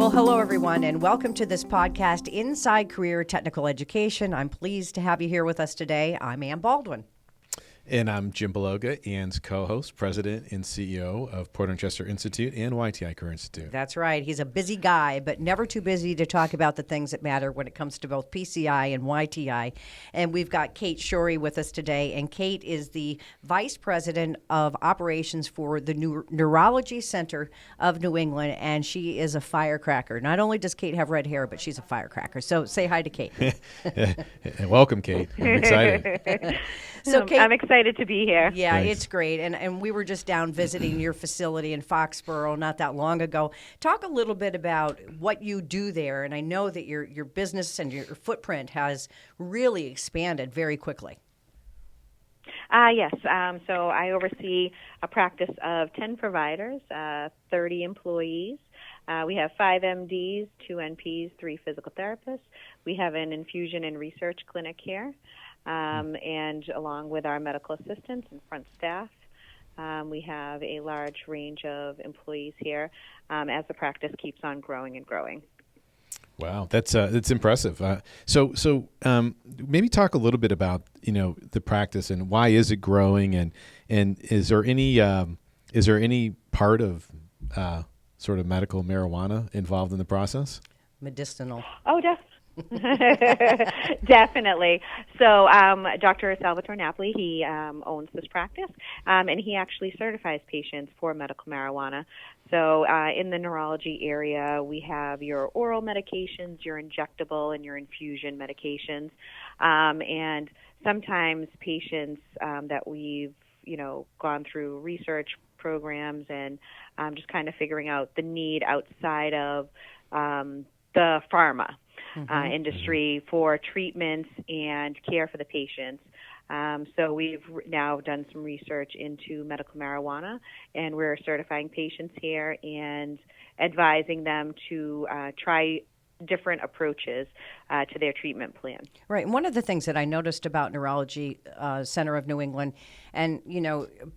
Well, hello, everyone, and welcome to this podcast, Inside Career Technical Education. I'm pleased to have you here with us today. I'm Ann Baldwin. And I'm Jim Bologa, Ann's co-host, president and CEO of Porter & Chester Institute and YTI Career Institute. That's right. He's a busy guy, but never too busy to talk about the things that matter when it comes to both PCI and YTI. And we've got Kate Sciore with us today, and Kate is the vice president of operations for the Neurology Center of New England, and she is a firecracker. Not only does Kate have red hair, but she's a firecracker. So say hi to Kate. Welcome, Kate. I'm excited. So Kate, I'm excited to be here. Yeah, Thanks. It's great. And we were just down visiting your facility in Foxborough not that long ago. Talk a little bit about what you do there. And I know that your business and your footprint has really expanded very quickly. Yes. So I oversee a practice of 10 providers, 30 employees. We have 5 MDs, 2 NPs, 3 physical therapists. We have an infusion and research clinic here. And along with our medical assistants and front staff, we have a large range of employees here as the practice keeps on growing and growing. Wow, that's impressive. So maybe talk a little bit about the practice and why is it growing, and is there any part of sort of medical marijuana involved in the process? Medicinal. Oh, definitely. So Dr. Salvatore Napoli, he owns this practice, and he actually certifies patients for medical marijuana. So in the neurology area, we have your oral medications, your injectable, and your infusion medications. And sometimes patients that we've gone through research programs and just kind of figuring out the need outside of the pharma industry for treatments and care for the patients. So we've now done some research into medical marijuana, and we're certifying patients here and advising them to try different approaches to their treatment plan. Right. And one of the things that I noticed about Neurology Center of New England, and,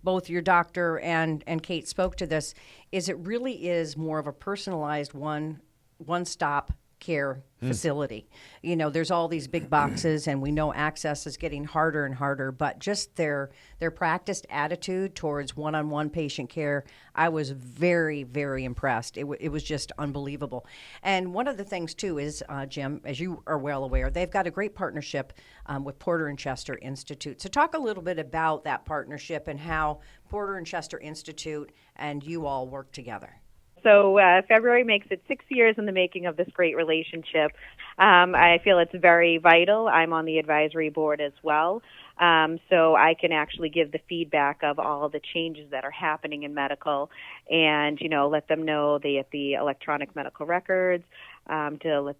both your doctor and Kate spoke to this, is it really is more of a personalized one-stop care facility. There's all these big boxes, and we know access is getting harder and harder, but just their practiced attitude towards one-on-one patient care, I was very, very impressed. It was just unbelievable. And one of the things, too, is, Jim, as you are well aware, they've got a great partnership with Porter & Chester Institute. So talk a little bit about that partnership and how Porter & Chester Institute and you all work together. So February makes it 6 years in the making of this great relationship. I feel it's very vital. I'm on the advisory board as well. So I can actually give the feedback of all the changes that are happening in medical and, let them know the electronic medical records, to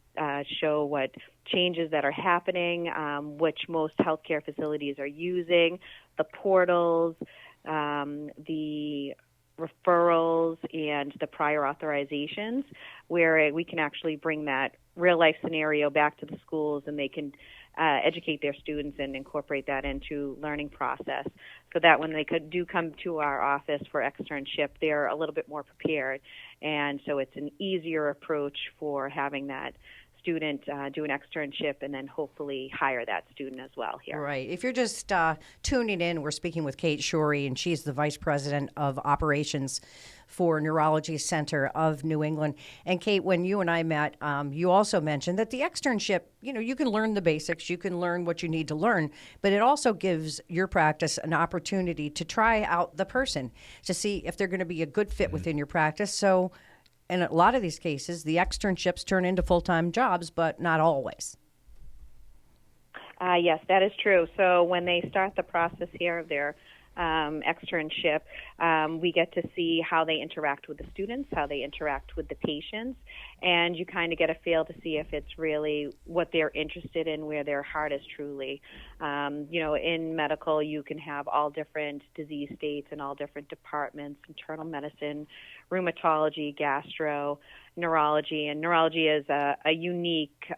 show what changes that are happening, which most healthcare facilities are using, the portals, the referrals, and the prior authorizations, where we can actually bring that real-life scenario back to the schools, and they can educate their students and incorporate that into learning process, so that when they do come to our office for externship, they're a little bit more prepared. And so it's an easier approach for having that student do an externship and then hopefully hire that student as well here. Right. If you're just tuning in, we're speaking with Kate Sciore, and she's the Vice President of Operations for Neurology Center of New England. And Kate, when you and I met, you also mentioned that the externship, you can learn the basics, you can learn what you need to learn, but it also gives your practice an opportunity to try out the person to see if they're going to be a good fit within your practice. So in a lot of these cases, the externships turn into full-time jobs, but not always. Yes, that is true. So when they start the process here of their externship, we get to see how they interact with the students, how they interact with the patients, and you kind of get a feel to see if it's really what they're interested in, where their heart is truly. In medical, you can have all different disease states and all different departments: internal medicine, rheumatology, gastro, neurology. And neurology is a unique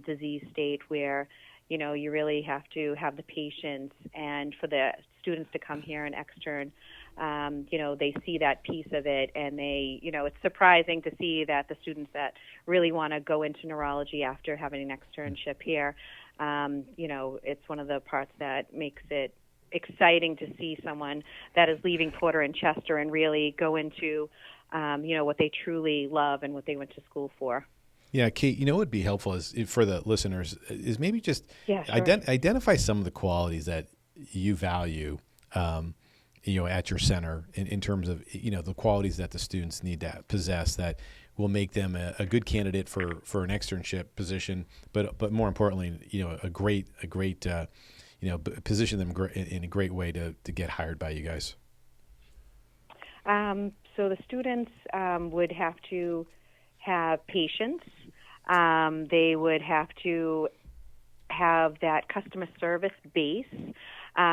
disease state where you really have to have the patience, and for the students to come here and extern, they see that piece of it, and it's surprising to see that the students that really want to go into neurology after having an externship here, it's one of the parts that makes it exciting to see someone that is leaving Porter and Chester and really go into, what they truly love and what they went to school for. Yeah, Kate, what would be helpful is for the listeners is maybe just sure. Identify some of the qualities that you value, at your center in terms of, the qualities that the students need to possess that will make them a good candidate for an externship position, but more importantly, a great position them in a great way to get hired by you guys. So the students would have to have patience. They would have to have that customer service base.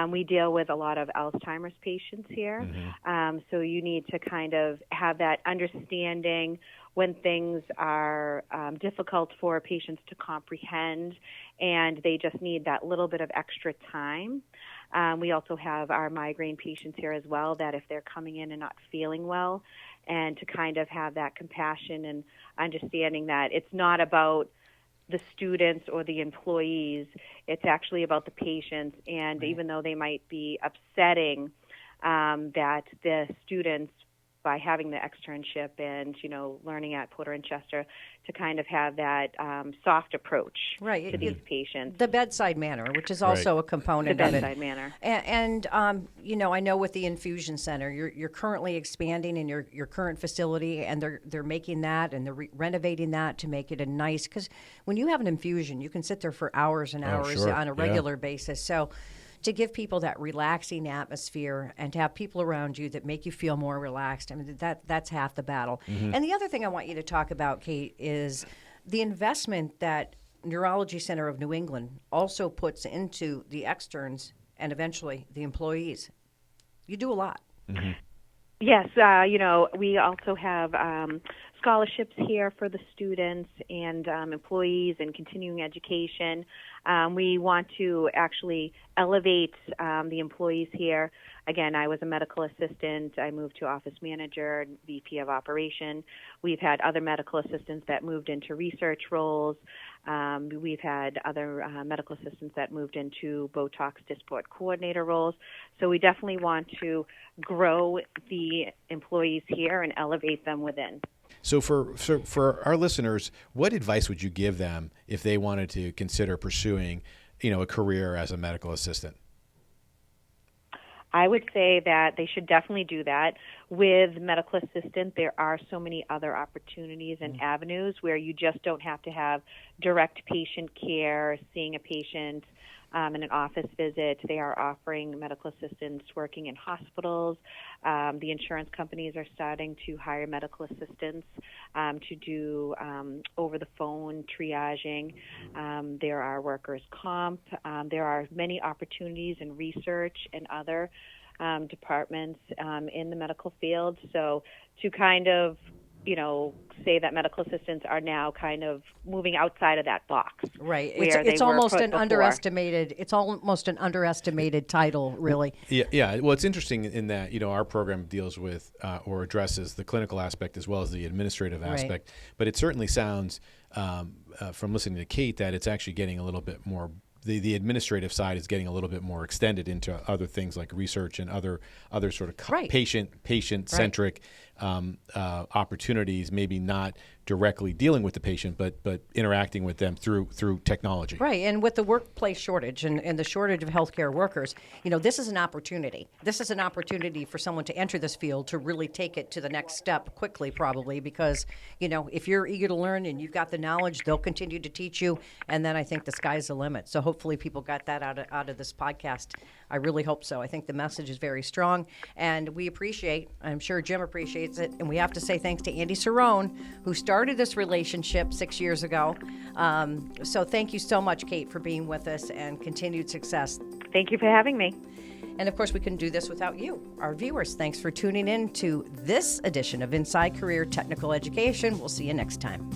We deal with a lot of Alzheimer's patients here. Mm-hmm. So you need to kind of have that understanding when things are difficult for patients to comprehend, and they just need that little bit of extra time. We also have our migraine patients here as well, that if they're coming in and not feeling well, and to kind of have that compassion and understanding that it's not about the students or the employees, it's actually about the patients. And right. Even though they might be upsetting that the students, by having the externship and, learning at Porter and Chester, to kind of have that soft approach right. to these patients. The bedside manner, which is also a component of it. The bedside manner. And I know with the infusion center, you're currently expanding in your current facility, and they're making that and they're renovating that to make it a nice, because when you have an infusion, you can sit there for hours and hours on a regular basis. So to give people that relaxing atmosphere and to have people around you that make you feel more relaxed, I mean, that's half the battle. Mm-hmm. And the other thing I want you to talk about, Kate, is the investment that Neurology Center of New England also puts into the externs and eventually the employees. You do a lot. Mm-hmm. Yes, we also have scholarships here for the students and employees and continuing education. We want to actually elevate the employees here. Again, I was a medical assistant. I moved to office manager, VP of operation. We've had other medical assistants that moved into research roles. We've had other medical assistants that moved into Botox Dysport coordinator roles. So we definitely want to grow the employees here and elevate them within. So for our listeners, what advice would you give them if they wanted to consider pursuing, a career as a medical assistant? I would say that they should definitely do that. With medical assistant, there are so many other opportunities and avenues where you just don't have to have direct patient care, seeing a patient in an office visit. They are offering medical assistants working in hospitals. The insurance companies are starting to hire medical assistants to do over-the-phone triaging. There are workers' comp. There are many opportunities in research and other departments in the medical field. So to kind of say that medical assistants are now kind of moving outside of that box. Right. It's almost an underestimated. It's almost an underestimated title, really. Yeah. Well, it's interesting in that our program deals with or addresses the clinical aspect as well as the administrative aspect. Right. But it certainly sounds from listening to Kate that it's actually getting a little bit more. The administrative side is getting a little bit more extended into other things like research and other sort of patient-centric opportunities, maybe not directly dealing with the patient, but interacting with them through technology. Right, and with the workplace shortage and the shortage of healthcare workers, this is an opportunity. This is an opportunity for someone to enter this field to really take it to the next step quickly, probably, because, if you're eager to learn and you've got the knowledge, they'll continue to teach you, and then I think the sky's the limit. So hopefully people got that out of this podcast. I really hope so. I think the message is very strong, and we appreciate, I'm sure Jim appreciates it, and we have to say thanks to Andy Cerrone, who started this relationship 6 years ago. So thank you so much, Kate, for being with us, and continued success. Thank you for having me. And of course, we couldn't do this without you, our viewers. Thanks for tuning in to this edition of Inside Career Technical Education. We'll see you next time.